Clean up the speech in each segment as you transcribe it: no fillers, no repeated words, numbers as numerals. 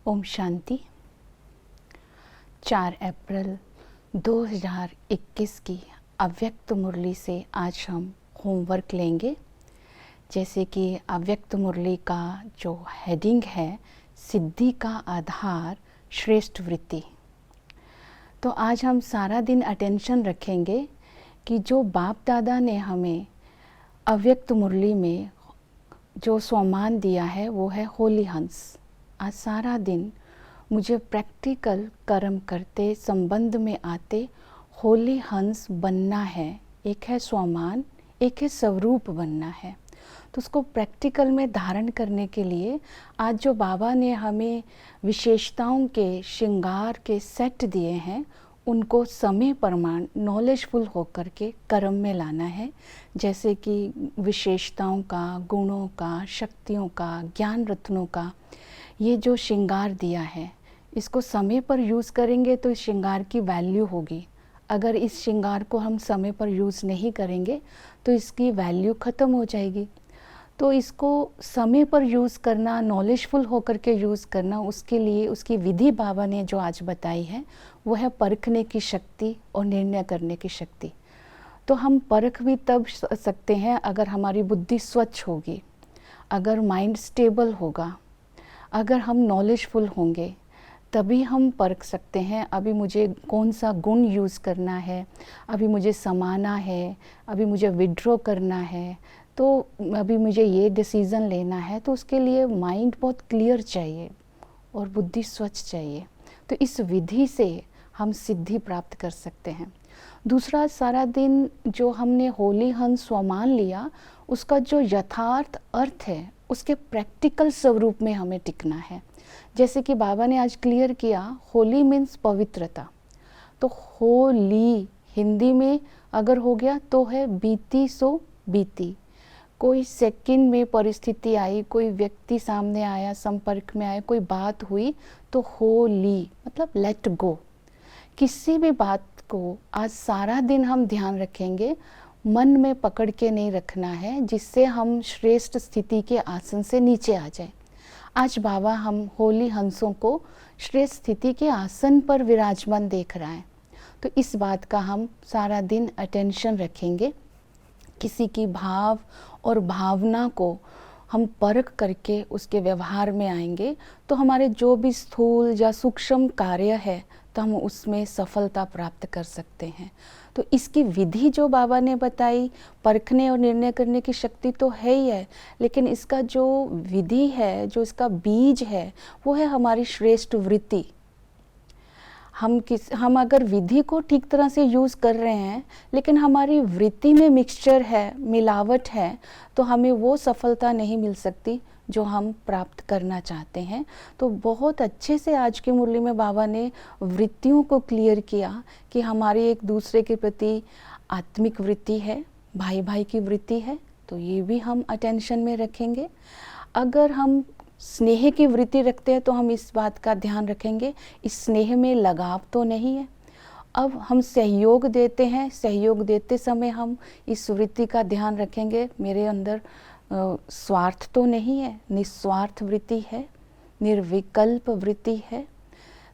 ओम शांति। 4 अप्रैल 2021 की अव्यक्त मुरली से आज हम होमवर्क लेंगे। जैसे कि अव्यक्त मुरली का जो हेडिंग है, सिद्धि का आधार श्रेष्ठ वृत्ति। तो आज हम सारा दिन अटेंशन रखेंगे कि जो बाप दादा ने हमें अव्यक्त मुरली में जो सम्मान दिया है वो है होली हंस। आज सारा दिन मुझे प्रैक्टिकल कर्म करते, संबंध में आते होली हंस बनना है। एक है सम्मान, एक है स्वरूप बनना है। तो उसको प्रैक्टिकल में धारण करने के लिए आज जो बाबा ने हमें विशेषताओं के श्रृंगार के सेट दिए हैं, उनको समय प्रमाण नॉलेजफुल होकर के कर्म में लाना है। जैसे कि विशेषताओं का, गुणों का, शक्तियों का, ज्ञान रत्नों का ये जो श्रृंगार दिया है, इसको समय पर यूज़ करेंगे तो इस श्रृंगार की वैल्यू होगी। अगर इस श्रृंगार को हम समय पर यूज़ नहीं करेंगे तो इसकी वैल्यू ख़त्म हो जाएगी। तो इसको समय पर यूज़ करना, नॉलेजफुल होकर के यूज़ करना, उसके लिए उसकी विधि बाबा ने जो आज बताई है वो है परखने की शक्ति और निर्णय करने की शक्ति। तो हम परख भी तब सकते हैं अगर हमारी बुद्धि स्वच्छ होगी, अगर माइंड स्टेबल होगा, अगर हम नॉलेजफुल होंगे, तभी हम परख सकते हैं अभी मुझे कौन सा गुण यूज़ करना है, अभी मुझे समाना है, अभी मुझे विड्रॉ करना है, तो अभी मुझे ये डिसीज़न लेना है। तो उसके लिए माइंड बहुत क्लियर चाहिए और बुद्धि स्वच्छ चाहिए। तो इस विधि से हम सिद्धि प्राप्त कर सकते हैं। दूसरा, सारा दिन जो हमने होली हंस सम्मान लिया, उसका जो यथार्थ अर्थ है उसके प्रैक्टिकल स्वरूप में हमें टिकना है। जैसे कि बाबा ने आज क्लियर किया, होली मीन्स पवित्रता। तो होली हिंदी में अगर हो गया तो है बीती सो बीती। कोई सेकंड में परिस्थिति आई, कोई व्यक्ति सामने आया, संपर्क में आया, कोई बात हुई, तो होली मतलब लेट गो। किसी भी बात को आज सारा दिन हम ध्यान रखेंगे, मन में पकड़ के नहीं रखना है, जिससे हम श्रेष्ठ स्थिति के आसन से नीचे आ जाए। आज बाबा हम होली हंसों को श्रेष्ठ स्थिति के आसन पर विराजमान देख रहा है। तो इस बात का हम सारा दिन अटेंशन रखेंगे। किसी की भाव और भावना को हम परख करके उसके व्यवहार में आएंगे तो हमारे जो भी स्थूल या सूक्ष्म कार्य है तो हम उसमें सफलता प्राप्त कर सकते हैं। तो इसकी विधि जो बाबा ने बताई, परखने और निर्णय करने की शक्ति तो है ही है, लेकिन इसका जो विधि है, जो इसका बीज है, वो है हमारी श्रेष्ठ वृत्ति। हम अगर विधि को ठीक तरह से यूज़ कर रहे हैं लेकिन हमारी वृत्ति में मिक्सचर है, मिलावट है, तो हमें वो सफलता नहीं मिल सकती जो हम प्राप्त करना चाहते हैं। तो बहुत अच्छे से आज की मुरली में बाबा ने वृत्तियों को क्लियर किया कि हमारी एक दूसरे के प्रति आत्मिक वृत्ति है, भाई भाई की वृत्ति है, तो ये भी हम अटेंशन में रखेंगे। अगर हम स्नेह की वृत्ति रखते हैं तो हम इस बात का ध्यान रखेंगे, इस स्नेह में लगाव तो नहीं है। अब हम सहयोग देते हैं, सहयोग देते समय हम इस वृत्ति का ध्यान रखेंगे, मेरे अंदर स्वार्थ तो नहीं है, निस्वार्थ वृत्ति है, निर्विकल्प वृत्ति है,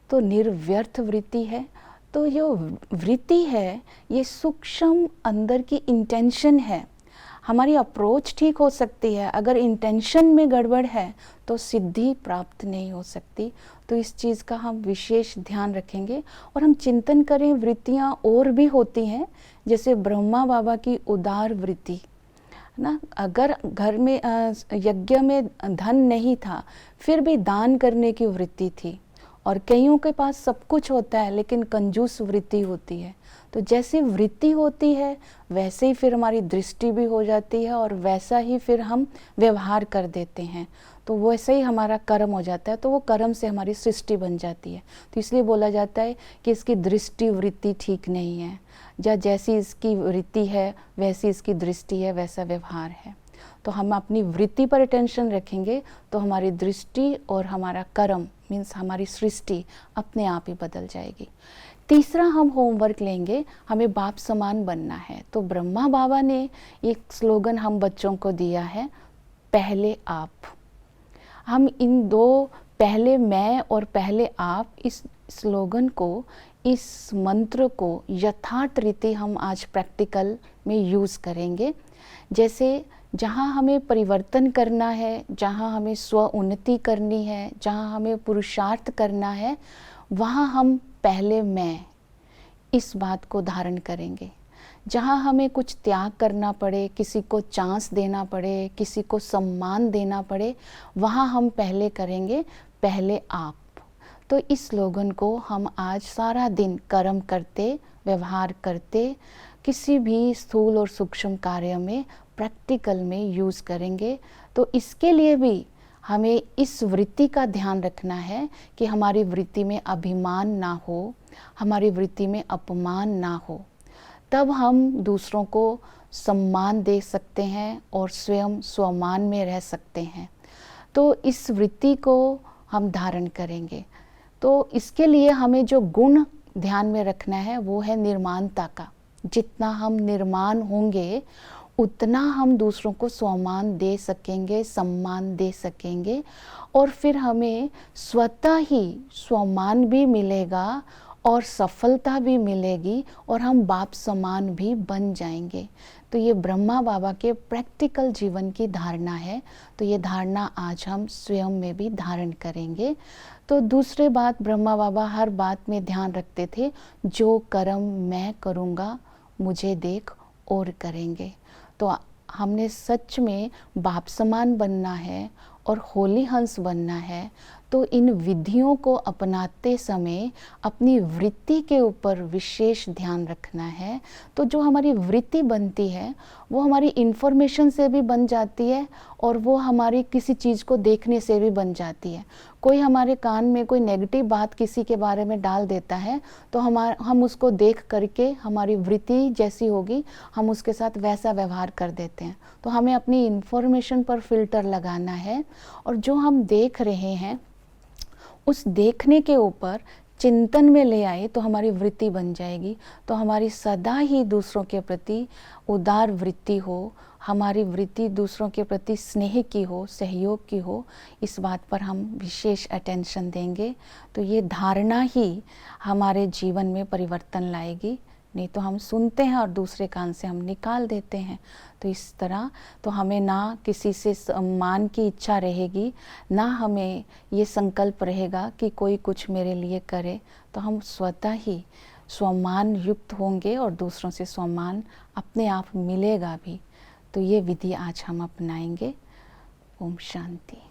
तो निर्व्यर्थ वृत्ति है। तो जो वृत्ति है ये सूक्ष्म अंदर की इंटेंशन है। हमारी अप्रोच ठीक हो सकती है, अगर इंटेंशन में गड़बड़ है तो सिद्धि प्राप्त नहीं हो सकती। तो इस चीज़ का हम विशेष ध्यान रखेंगे और हम चिंतन करें। वृत्तियाँ और भी होती हैं, जैसे ब्रह्मा बाबा की उदार वृत्ति ना। अगर घर में यज्ञ में धन नहीं था फिर भी दान करने की वृत्ति थी, और कईयों के पास सब कुछ होता है लेकिन कंजूस वृत्ति होती है। तो जैसी वृत्ति होती है वैसे ही फिर हमारी दृष्टि भी हो जाती है और वैसा ही फिर हम व्यवहार कर देते हैं, तो वैसे ही हमारा कर्म हो जाता है। तो वो कर्म से हमारी सृष्टि बन जाती है। तो इसलिए बोला जाता है कि इसकी दृष्टि वृत्ति ठीक नहीं है, या जैसी इसकी वृत्ति है वैसी इसकी दृष्टि है, वैसा व्यवहार है। तो हम अपनी वृत्ति पर अटेंशन रखेंगे तो हमारी दृष्टि और हमारा कर्म मीन्स हमारी सृष्टि अपने आप ही बदल जाएगी। तीसरा हम होमवर्क लेंगे, हमें बाप समान बनना है। तो ब्रह्मा बाबा ने एक स्लोगन हम बच्चों को दिया है, पहले आप। हम इन दो पहले मैं और पहले आप, इस स्लोगन को, इस मंत्र को यथार्थ रीति हम आज प्रैक्टिकल में यूज़ करेंगे। जैसे जहाँ हमें परिवर्तन करना है, जहाँ हमें स्व उन्नति करनी है, जहाँ हमें पुरुषार्थ करना है, वहाँ हम पहले मैं इस बात को धारण करेंगे। जहाँ हमें कुछ त्याग करना पड़े, किसी को चांस देना पड़े, किसी को सम्मान देना पड़े, वहाँ हम पहले करेंगे पहले आप। तो इस स्लोगन को हम आज सारा दिन कर्म करते, व्यवहार करते, किसी भी स्थूल और सूक्ष्म कार्य में प्रैक्टिकल में यूज़ करेंगे। तो इसके लिए भी हमें इस वृत्ति का ध्यान रखना है कि हमारी वृत्ति में अभिमान ना हो, हमारी वृत्ति में अपमान ना हो। तब हम दूसरों को सम्मान दे सकते हैं और स्वयं स्वमान में रह सकते हैं। तो इस वृत्ति को हम धारण करेंगे। तो इसके लिए हमें जो गुण ध्यान में रखना है वो है निर्माणता का। जितना हम निर्माण होंगे उतना हम दूसरों को सम्मान दे सकेंगे, सम्मान दे सकेंगे, और फिर हमें स्वतः ही सम्मान भी मिलेगा और सफलता भी मिलेगी और हम बाप समान भी बन जाएंगे। तो ये ब्रह्मा बाबा के प्रैक्टिकल जीवन की धारणा है। तो ये धारणा आज हम स्वयं में भी धारण करेंगे। तो दूसरे बात, ब्रह्मा बाबा हर बात में ध्यान रखते थे, जो कर्म मैं करूँगा मुझे देख और करेंगे। तो हमने सच में बाप समान बनना है और होली हंस बनना है। तो इन विधियों को अपनाते समय अपनी वृत्ति के ऊपर विशेष ध्यान रखना है। तो जो हमारी वृत्ति बनती है वो हमारी इन्फॉर्मेशन से भी बन जाती है और वो हमारी किसी चीज़ को देखने से भी बन जाती है। कोई हमारे कान में कोई नेगेटिव बात किसी के बारे में डाल देता है तो हम उसको देख करके हमारी वृत्ति जैसी होगी हम उसके साथ वैसा व्यवहार कर देते हैं। तो हमें अपनी इन्फॉर्मेशन पर फिल्टर लगाना है और जो हम देख रहे हैं उस देखने के ऊपर चिंतन में ले आए तो हमारी वृत्ति बन जाएगी। तो हमारी सदा ही दूसरों के प्रति उदार वृत्ति हो, हमारी वृत्ति दूसरों के प्रति स्नेह की हो, सहयोग की हो, इस बात पर हम विशेष अटेंशन देंगे। तो ये धारणा ही हमारे जीवन में परिवर्तन लाएगी। नहीं तो हम सुनते हैं और दूसरे कान से हम निकाल देते हैं। तो इस तरह तो हमें ना किसी से सम्मान की इच्छा रहेगी, ना हमें ये संकल्प रहेगा कि कोई कुछ मेरे लिए करे। तो हम स्वतः ही सम्मान युक्त होंगे और दूसरों से सम्मान अपने आप मिलेगा भी। तो ये विधि आज हम अपनाएंगे। ओम शांति।